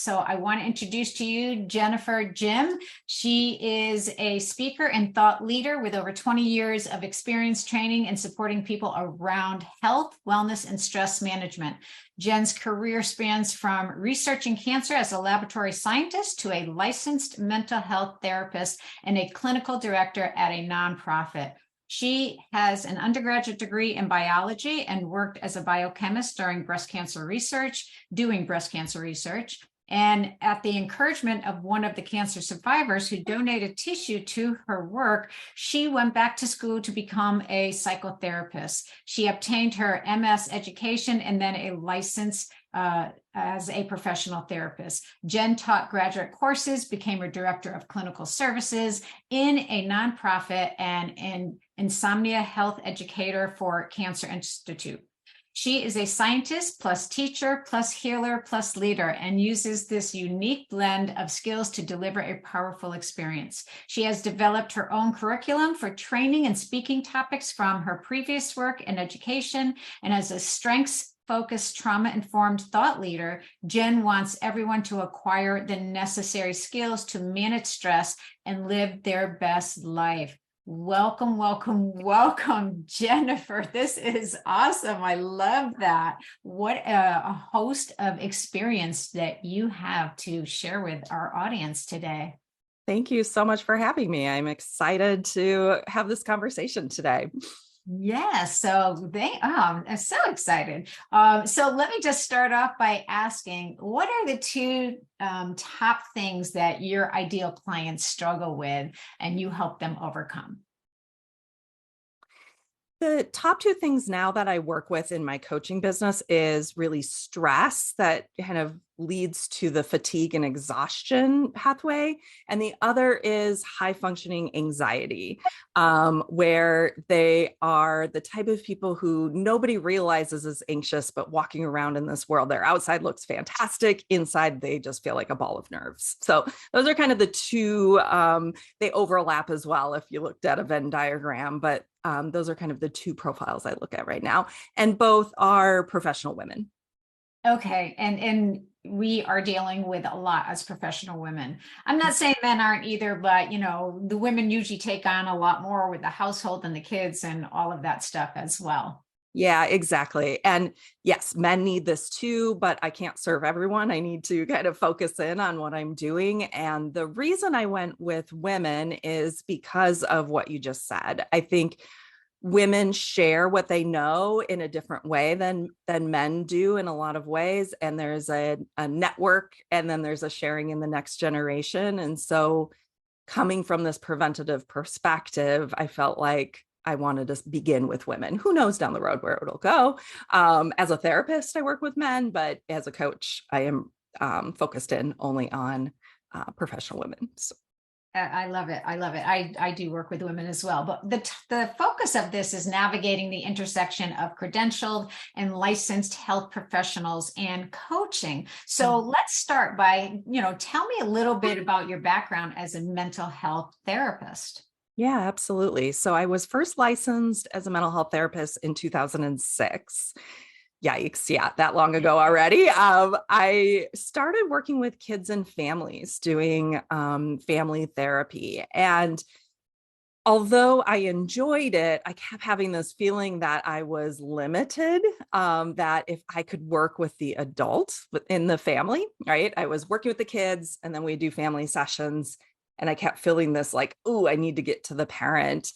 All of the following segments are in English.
So I want to introduce to you Jennifer Jim. She is a speaker and thought leader with over 20 years of experience training and supporting people around health, wellness, and stress management. Jen's career spans from researching cancer as a laboratory scientist to a licensed mental health therapist and a clinical director at a nonprofit. She has an undergraduate degree in biology and worked as a biochemist doing breast cancer research. And at the encouragement of one of the cancer survivors who donated tissue to her work, she went back to school to become a psychotherapist. She obtained her MS education and then a license as a professional therapist. Jen taught graduate courses, became a director of clinical services in a nonprofit, and an insomnia health educator for Cancer Institute. She is a scientist plus teacher plus healer plus leader and uses this unique blend of skills to deliver a powerful experience. She has developed her own curriculum for training and speaking topics from her previous work in education, and as a strengths-focused, trauma-informed thought leader, Jen wants everyone to acquire the necessary skills to manage stress and live their best life. Welcome, welcome, welcome, Jennifer. This is awesome. I love that. What a host of experience that you have to share with our audience today. Thank you so much for having me. I'm excited to have this conversation today. Yes, I'm so excited. So let me just start off by asking, what are the two top things that your ideal clients struggle with and you help them overcome? The top two things now that I work with in my coaching business is really stress that kind of leads to the fatigue and exhaustion pathway. And the other is high functioning anxiety, where they are the type of people who nobody realizes is anxious, but walking around in this world, their outside looks fantastic. Inside, they just feel like a ball of nerves. So those are kind of the two, they overlap as well if you looked at a Venn diagram, but those are kind of the two profiles I look at right now. And both are professional women. Okay. And we are dealing with a lot as professional women. I'm not saying men aren't either, but the women usually take on a lot more with the household and the kids and all of that stuff as well. Yeah, exactly. And yes, men need this too, but I can't serve everyone. I need to kind of focus in on what I'm doing. And the reason I went with women is because of what you just said. I think women share what they know in a different way than men do in a lot of ways. And there's a network, and then there's a sharing in the next generation. And so coming from this preventative perspective, I felt like I wanted to begin with women. Who knows down the road where it'll go? As a therapist, I work with men, but as a coach, I am focused in only on professional women. So. I love it. I love it. I do work with women as well, but the focus of this is navigating the intersection of credentialed and licensed health professionals and coaching. So let's start by, tell me a little bit about your background as a mental health therapist. Yeah, absolutely. So I was first licensed as a mental health therapist in 2006. Yikes. Yeah, that long ago already. I started working with kids and families doing family therapy. And although I enjoyed it, I kept having this feeling that I was limited, that if I could work with the adults in the family, right? I was working with the kids and then we do family sessions. And I kept feeling this like, oh, I need to get to the parent.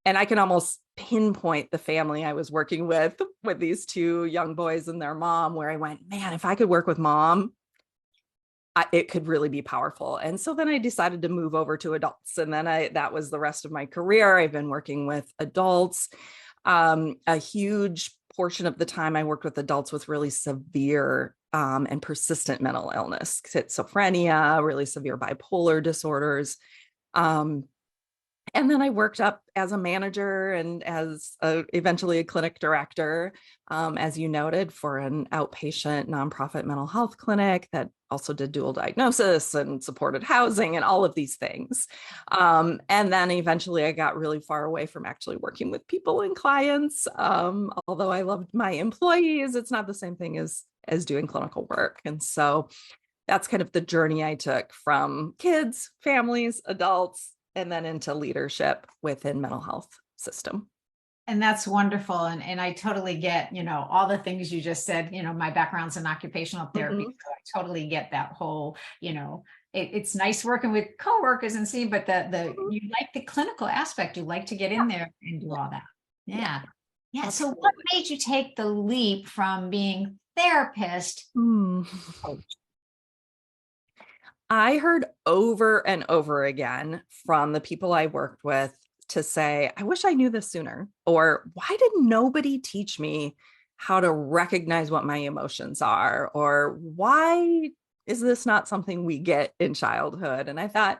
And I can almost pinpoint the family I was working with these two young boys and their mom, where I went, man, if I could work with mom, it could really be powerful. And so then I decided to move over to adults. And then that was the rest of my career. I've been working with adults. A huge portion of the time I worked with adults with really severe and persistent mental illness, schizophrenia, really severe bipolar disorders. And then I worked up as a manager and as eventually a clinic director, as you noted, for an outpatient nonprofit mental health clinic that also did dual diagnosis and supported housing and all of these things. And then eventually I got really far away from actually working with people and clients. Although I loved my employees, it's not the same thing as doing clinical work. And so that's kind of the journey I took from kids, families, adults, and then into leadership within mental health system. And that's wonderful. And I totally get, all the things you just said, my background's in occupational therapy. Mhm. So I totally get that whole, it's nice working with coworkers and see, but you like the clinical aspect. You like to get in there and do all that. Yeah, Yeah. Yeah. So what absolutely. made you take the leap from being therapist Hmm. coach? I heard over and over again from the people I worked with to say, I wish I knew this sooner. Or why did nobody teach me how to recognize what my emotions are? Or why is this not something we get in childhood? And I thought,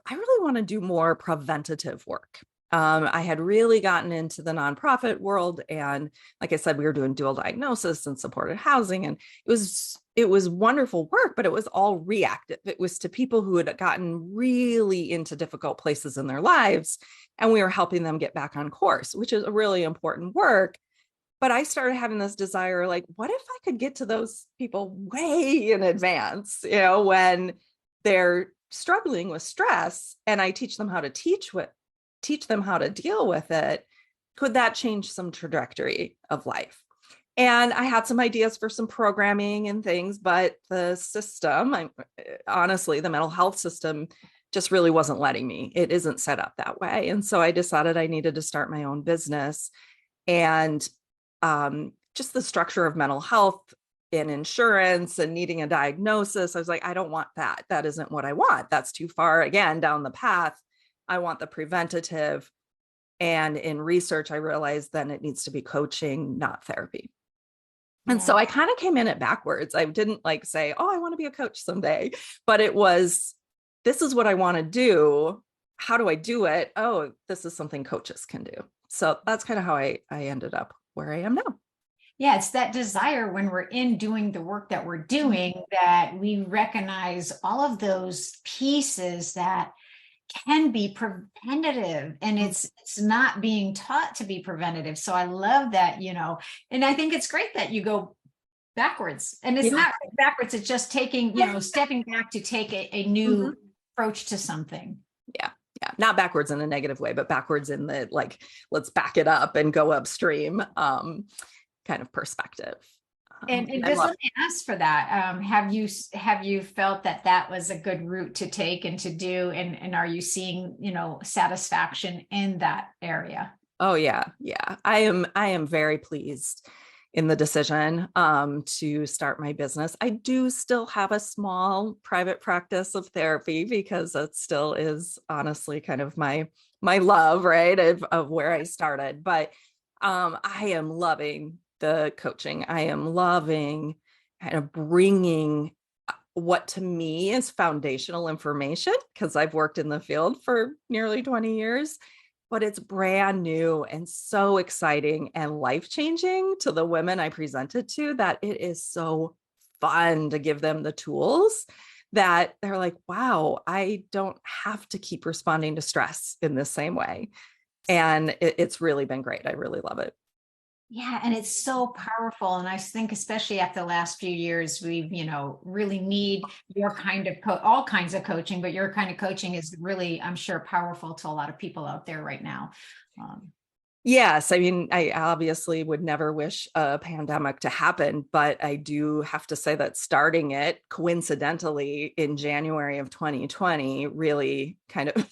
I really want to do more preventative work. I had really gotten into the nonprofit world, and like I said, we were doing dual diagnosis and supported housing, and it was wonderful work, but it was all reactive. It was to people who had gotten really into difficult places in their lives, and we were helping them get back on course, which is a really important work. But I started having this desire, like, what if I could get to those people way in advance, when they're struggling with stress, and I teach them how to teach them how to deal with it. Could that change some trajectory of life? And I had some ideas for some programming and things, but the system, honestly, the mental health system just really wasn't letting me. It isn't set up that way. And so I decided I needed to start my own business. And just the structure of mental health and insurance and needing a diagnosis, I was like, I don't want that. That isn't what I want. That's too far, again, down the path. I want the preventative. And in research, I realized then it needs to be coaching, not therapy. And Yeah. so I kind of came in it backwards. I didn't like say, oh, I want to be a coach someday, but it was, this is what I want to do. How do I do it? Oh, this is something coaches can do. So that's kind of how I ended up where I am now. Yeah, it's that desire when we're in doing the work that we're doing that we recognize all of those pieces that can be preventative, and it's not being taught to be preventative. So I love that, and I think it's great that you go backwards, and it's Yeah. not backwards, it's just taking, stepping back to take a Mhm. new approach to something. Yeah. Yeah. Not backwards in a negative way, but backwards in the like, let's back it up and go upstream kind of perspective. And I just love. let me ask for that. Have you felt that that was a good route to take and to do, and are you seeing, satisfaction in that area? Oh yeah. Yeah. I am very pleased in the decision to start my business. I do still have a small private practice of therapy because it still is honestly kind of my love, right, of where I started. But I am loving the coaching. I am loving kind of bringing what to me is foundational information because I've worked in the field for nearly 20 years, but it's brand new and so exciting and life-changing to the women I presented to that it is so fun to give them the tools that they're like, wow, I don't have to keep responding to stress in the same way. And it's really been great. I really love it. Yeah, and it's so powerful. And I think, especially after the last few years, we've, really need your kind of all kinds of coaching, but your kind of coaching is really, I'm sure, powerful to a lot of people out there right now. Um, Yes, I mean, I obviously would never wish a pandemic to happen, but I do have to say that starting it coincidentally in January of 2020 really kind of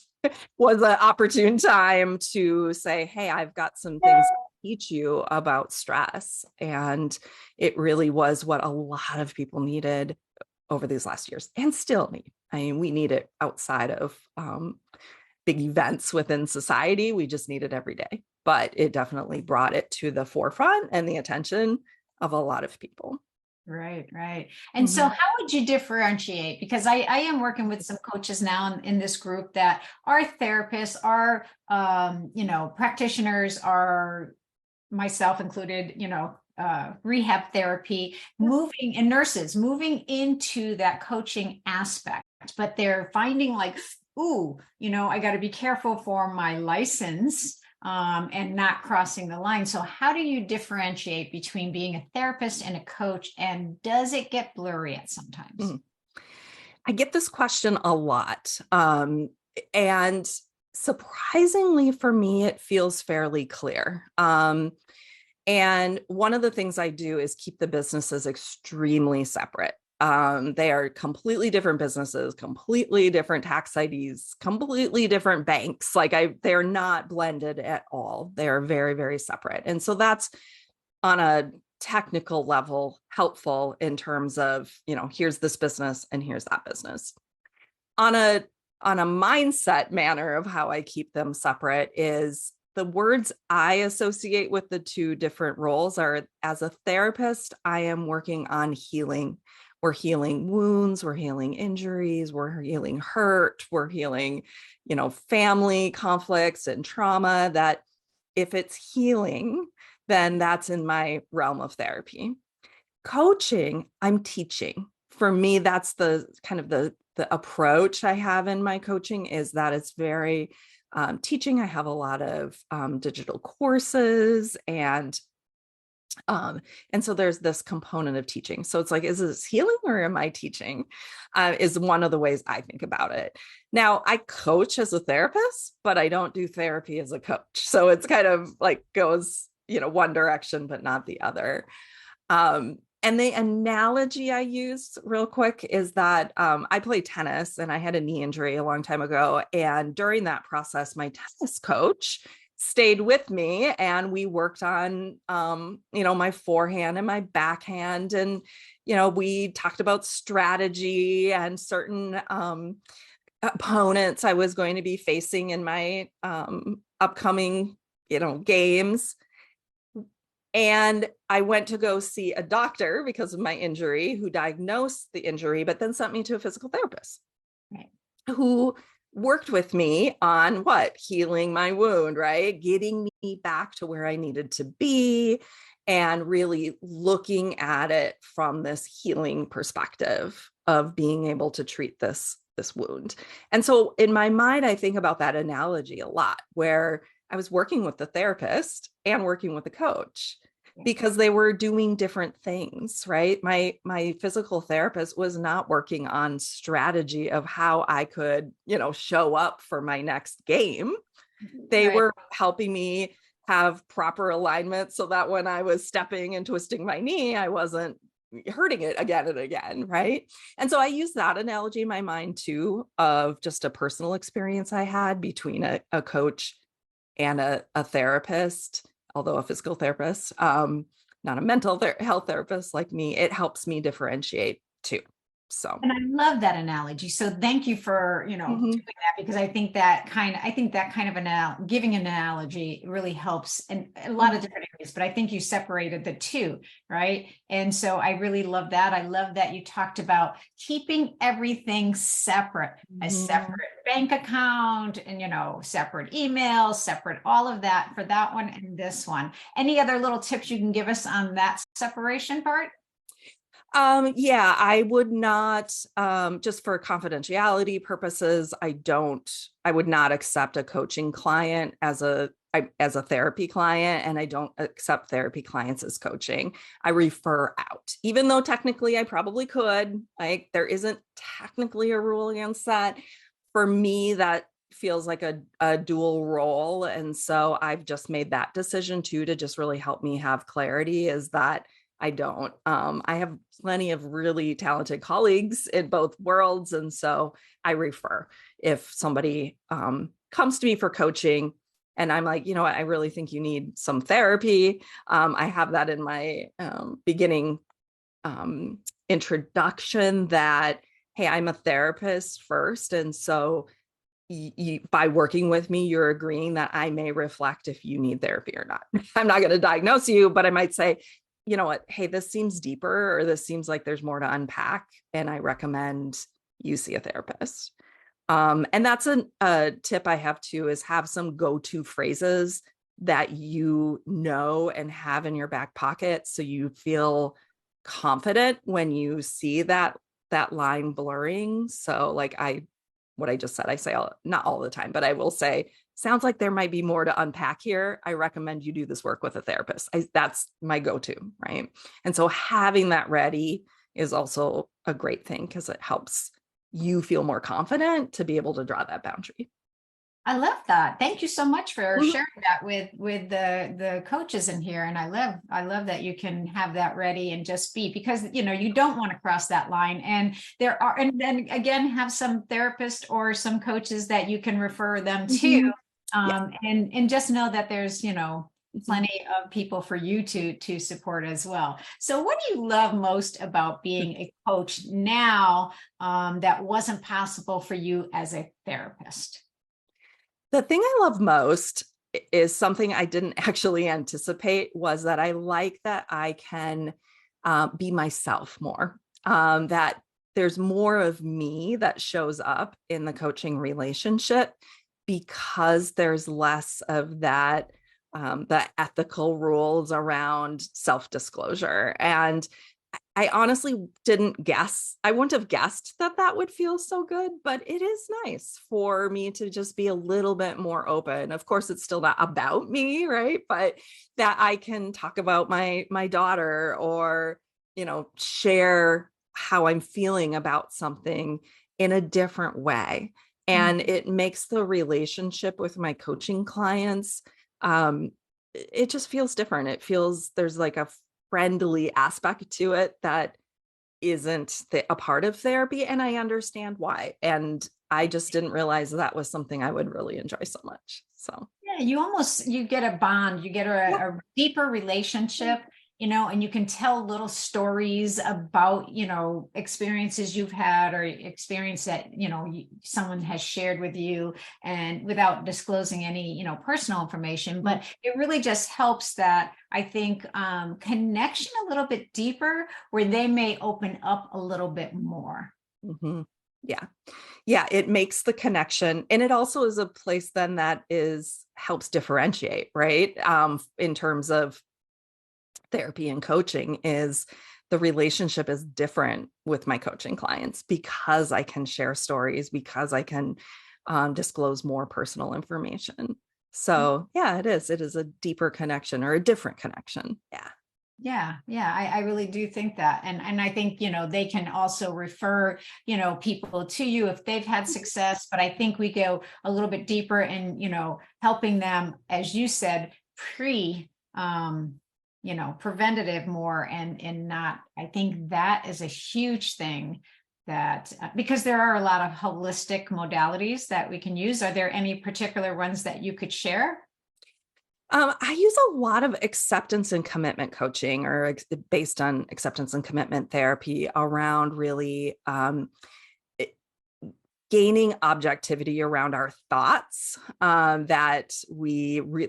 was an opportune time to say, hey, I've got some things to teach you about stress. And it really was what a lot of people needed over these last years and still need. I mean, we need it outside of big events within society. We just need it every day. But it definitely brought it to the forefront and the attention of a lot of people. right, right. And so Mhm. how would you differentiate? Because I am working with some coaches now in this group that are therapists, are practitioners, are myself included, rehab therapy, moving, and nurses moving into that coaching aspect, but they're finding like, ooh, I got to be careful for my license, and not crossing the line. So how do you differentiate between being a therapist and a coach? And does it get blurry at sometimes? Mhm. I get this question a lot. And surprisingly for me, it feels fairly clear. And one of the things I do is keep the businesses extremely separate. They are completely different businesses, completely different tax IDs, completely different banks. They're not blended at all. They are very, very separate. And so that's on a technical level helpful in terms of, here's this business and here's that business. On a mindset manner of how I keep them separate is the words I associate with the two different roles are, as a therapist, I am working on healing. We're healing wounds, we're healing injuries, we're healing hurt, we're healing, family conflicts and trauma. That if it's healing, then that's in my realm of therapy. Coaching, I'm teaching. For me, that's the kind of the approach I have in my coaching, is that it's very teaching. I have a lot of digital courses, and so there's this component of teaching. So it's like, is this healing or am I teaching? Is one of the ways I think about it. Now, I coach as a therapist, but I don't do therapy as a coach. So it's kind of like goes, one direction, but not the other. And the analogy I use real quick is that I play tennis, and I had a knee injury a long time ago. And during that process, my tennis coach stayed with me, and we worked on, my forehand and my backhand. And, we talked about strategy and certain opponents I was going to be facing in my upcoming, games. And I went to go see a doctor because of my injury, who diagnosed the injury, but then sent me to a physical therapist, right, who worked with me on healing my wound, right? Getting me back to where I needed to be, and really looking at it from this healing perspective of being able to treat this wound. And so in my mind, I think about that analogy a lot, where I was working with the therapist and working with the coach, because they were doing different things, right? My physical therapist was not working on strategy of how I could, show up for my next game. They were helping me have proper alignment so that when I was stepping and twisting my knee, I wasn't hurting it again and again, right? And so I use that analogy in my mind too, of just a personal experience I had between a coach and a therapist, although a physical therapist, not a mental health therapist like me. It helps me differentiate too. So, and I love that analogy. So thank you for, doing that, because I think that kind of giving an analogy really helps in a lot of different areas, but I think you separated the two, right? And so I really love that. I love that you talked about keeping everything separate, a separate bank account and, separate emails, separate all of that for that one and this one. Any other little tips you can give us on that separation part? Yeah, I would not, just for confidentiality purposes, I would not accept a coaching client as a therapy client, and I don't accept therapy clients as coaching. I refer out, even though technically I probably could. Like, there isn't technically a rule against that. For me, that feels like a dual role. And so I've just made that decision too, to just really help me have clarity, is that I don't. I have plenty of really talented colleagues in both worlds. And so I refer. If somebody comes to me for coaching and I'm like, I really think you need some therapy. I have that in my beginning introduction, that, hey, I'm a therapist first. And so by working with me, you're agreeing that I may reflect if you need therapy or not. I'm not going to diagnose you, but I might say, you know what, hey, this seems deeper, or this seems like there's more to unpack, and I recommend you see a therapist. And that's a tip I have too, is have some go-to phrases that and have in your back pocket, so you feel confident when you see that line blurring. So like what I just said, I say not all the time, but I will say, sounds like there might be more to unpack here. I recommend you do this work with a therapist. That's my go-to, right? And so having that ready is also a great thing, because it helps you feel more confident to be able to draw that boundary. I love that. Thank you so much for Mhm. sharing that with the coaches in here. And I love that you can have that ready and just be, because you don't want to cross that line. And and then again, have some therapists or some coaches that you can refer them to. Mhm. Yeah. And just know that there's Mhm. plenty of people for you to support as well. So what do you love most about being a coach now, that wasn't possible for you as a therapist? The thing I love most is something I didn't actually anticipate, was that I like that I can be myself more, that there's more of me that shows up in the coaching relationship, because there's less of that, the ethical rules around self-disclosure. And I honestly didn't guess. I wouldn't have guessed that that would feel so good, but it is nice for me to just be a little bit more open. Of course, it's still not about me, right? But that I can talk about my daughter, or, share how I'm feeling about something in a different way. And it makes the relationship with my coaching clients, um, it just feels different. It feels there's like a friendly aspect to it that isn't a part of therapy. And I understand why. And I just didn't realize that was something I would really enjoy so much. So, Yeah, you get a bond, you get yeah. a deeper relationship, and you can tell little stories about, experiences you've had, or experience that, someone has shared with you, and without disclosing any, personal information. But it really just helps that, I think, connection a little bit deeper, where they may open up a little bit more. Mhm. Yeah. Yeah. It makes the connection. And it also is a place then that helps differentiate, right? In terms of therapy and coaching, is the relationship is different with my coaching clients, because I can share stories, because I can disclose more personal information. So yeah, it is a deeper connection, or a different connection. Yeah. Yeah, yeah, I really do think that. And I think, they can also refer, people to you if they've had success. But I think we go a little bit deeper in, helping them, as you said, pre preventative more, and not, I think that is a huge thing, that because there are a lot of holistic modalities that we can use. Are there any particular ones that you could share? I use a lot of acceptance and commitment coaching, or based on acceptance and commitment therapy, around really it- gaining objectivity around our thoughts. That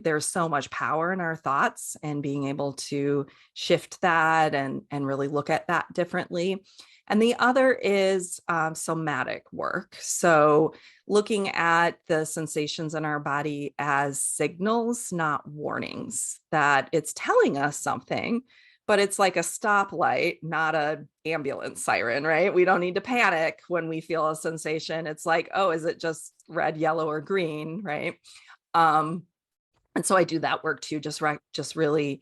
there's so much power in our thoughts, and being able to shift that, and really look at that differently. And the other is somatic work. So, looking at the sensations in our body as signals, not warnings, that it's telling us something, but it's like a stoplight, not a ambulance siren, right? We don't need to panic when we feel a sensation. It's like, oh, is it just red, yellow, or green, right? Um, and so I do that work too, just really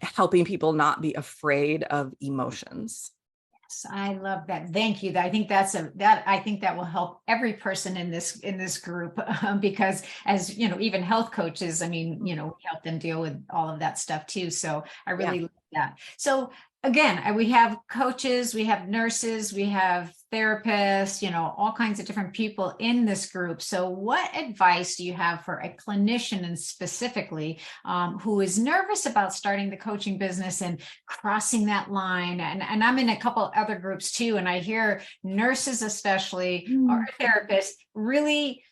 helping people not be afraid of emotions. I love that. Thank you. I think that will help every person in this group, because, as even health coaches, I mean, we help them deal with all of that stuff too. So I Yeah. really love that. So again, we have coaches, we have nurses, we have therapists, all kinds of different people in this group. So what advice do you have for a clinician, and specifically, who is nervous about starting the coaching business and crossing that line? And I'm in a couple other groups too, and I hear nurses, especially, or therapists, really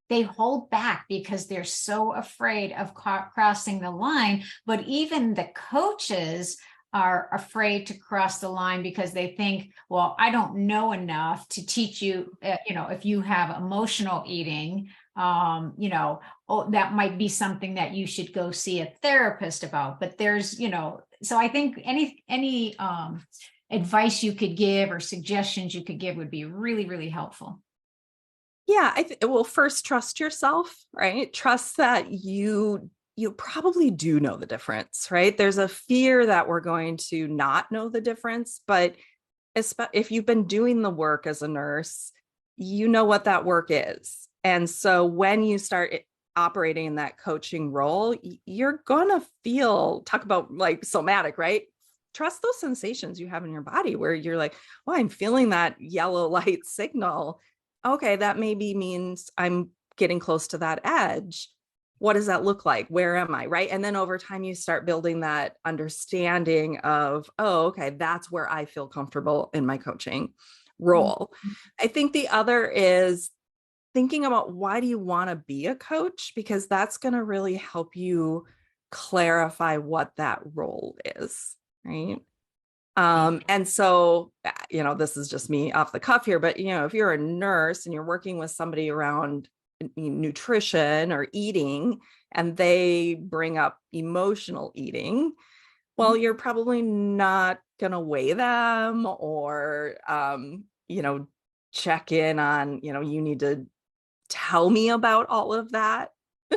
they hold back because they're so afraid of crossing the line. But even the coaches are afraid to cross the line, because they think, well, I don't know enough to teach you, if you have emotional eating, oh, that might be something that you should go see a therapist about. But there's, so I think any advice you could give, or suggestions you could give, would be really, really helpful. Yeah, well, first, trust yourself, right? Trust that you probably do know the difference, right? There's a fear that we're going to not know the difference, but if you've been doing the work as a nurse, you know what that work is. And so when you start operating in that coaching role, you're going to feel, talk about like somatic, right? Trust those sensations you have in your body where you're like, oh, I'm feeling that yellow light signal. Okay, that maybe means I'm getting close to that edge. What does that look like? Where am I? Right. And then over time, you start building that understanding of, oh, okay, that's where I feel comfortable in my coaching role. I think the other is thinking about why do you want to be a coach? Because that's going to really help you clarify what that role is. Right. And so, this is just me off the cuff here, but, if you're a nurse and you're working with somebody around nutrition or eating, and they bring up emotional eating, well, you're probably not going to weigh them or, check in on, you need to tell me about all of that.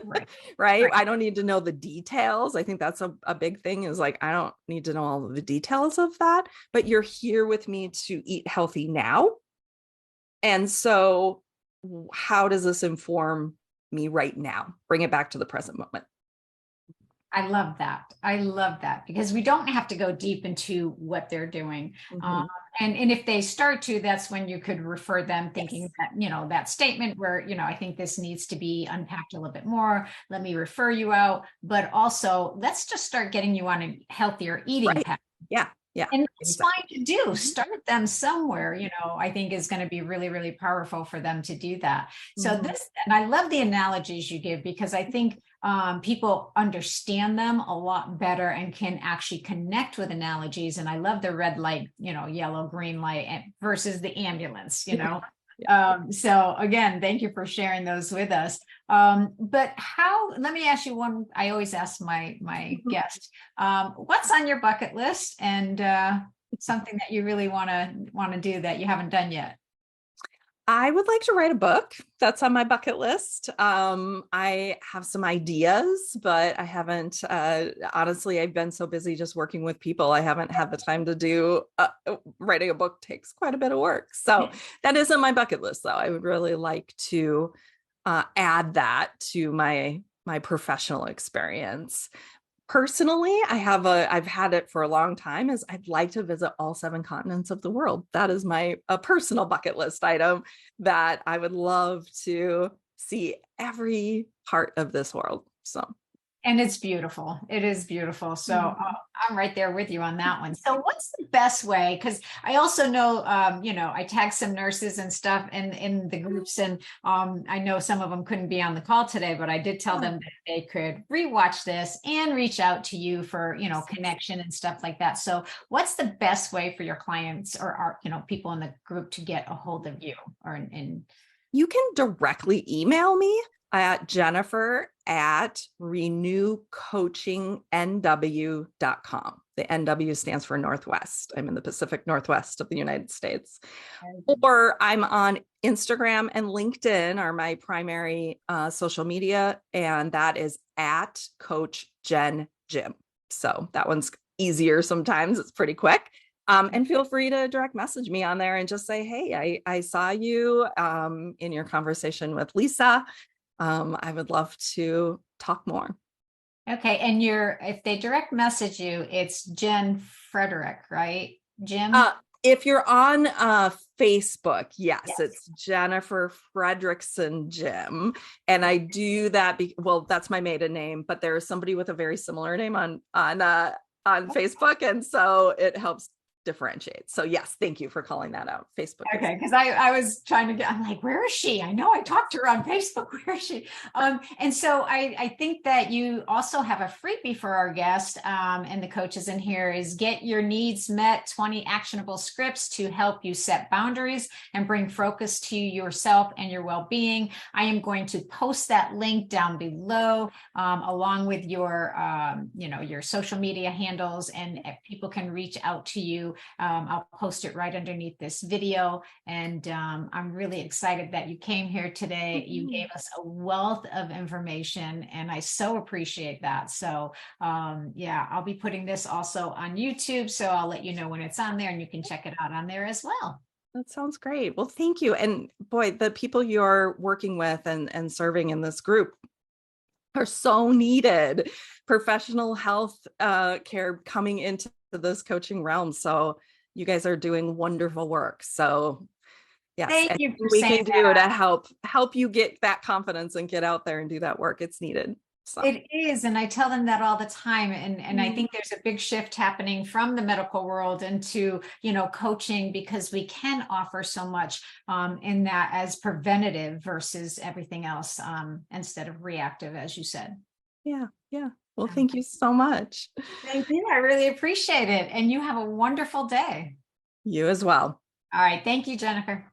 Right. Right. I don't need to know the details. I think that's a big thing is like, I don't need to know all of the details of that, but you're here with me to eat healthy now. And so how does this inform me right now? Bring it back to the present moment. I love that. I love that because we don't have to go deep into what they're doing. Mm-hmm. And if they start to, that's when you could refer them thinking that, that statement where, I think this needs to be unpacked a little bit more. Let me refer you out. But also let's just start getting you on a healthier eating path. Yeah. Yeah. And it's fine to do. Start them somewhere, I think is going to be really, really powerful for them to do that. So and I love the analogies you give because I think people understand them a lot better and can actually connect with analogies. And I love the red light, yellow, green light versus the ambulance, So again, thank you for sharing those with us. But let me ask you one, I always ask my guest, what's on your bucket list and something that you really want to do that you haven't done yet? I would like to write a book. That's on my bucket list. I have some ideas, but I haven't, honestly, I've been so busy just working with people. I haven't had the time to do, writing a book takes quite a bit of work. So that is on my bucket list though. I would really like to add that to my professional experience. Personally, I've had it for a long time is I'd like to visit all 7 continents of the world. That is a personal bucket list item that I would love to see every part of this world. So. And it's beautiful. It is beautiful. So I'm right there with you on that one. So what's the best way? Because I also know, I tag some nurses and stuff in the groups, and I know some of them couldn't be on the call today, but I did tell them that they could rewatch this and reach out to you for, connection and stuff like that. So what's the best way for your clients or people in the group to get a hold of you You can directly email me at Jennifer@renewcoachingnw.com. The NW stands for Northwest. I'm in the Pacific Northwest of the United States. Or I'm on Instagram and LinkedIn are my primary social media, and that is at Coach Jen Jim. So that one's easier sometimes. It's pretty quick. And feel free to direct message me on there and just say, hey, I saw you in your conversation with Lisa. I would love to talk more. Okay. And if they direct message you, it's Jen Frederick, right? Jim? If you're on Facebook, yes, it's Jennifer Fredrickson Jim. And I do that, that's my maiden name, but there is somebody with a very similar name on Facebook. And so it helps differentiate. So yes, thank you for calling that out. Facebook. Okay, because I was trying to I'm like, where is she? I know I talked to her on Facebook. Where is she? And so I think that you also have a freebie for our guest and the coaches in here is Get Your Needs Met, 20 actionable scripts to help you set boundaries and bring focus to yourself and your well-being. I am going to post that link down below along with your, your social media handles, and people can reach out to you you. I'll post it right underneath this video. And I'm really excited that you came here today. You gave us a wealth of information, and I so appreciate that. So yeah, I'll be putting this also on YouTube. So I'll let you know when it's on there, and you can check it out on there as well. That sounds great. Well, thank you. And boy, the people you're working with and serving in this group are so needed. Professional health care coming into this coaching realm. So you guys are doing wonderful work. So yes, Thank you for we saying can do that. to help you get that confidence and get out there and do that work. It's needed. So It is, and I tell them that all the time. And I think there's a big shift happening from the medical world into, coaching, because we can offer so much in that as preventative versus everything else, instead of reactive, as you said. yeah. Well, thank you so much. Thank you. I really appreciate it. And you have a wonderful day. You as well. All right. Thank you, Jennifer.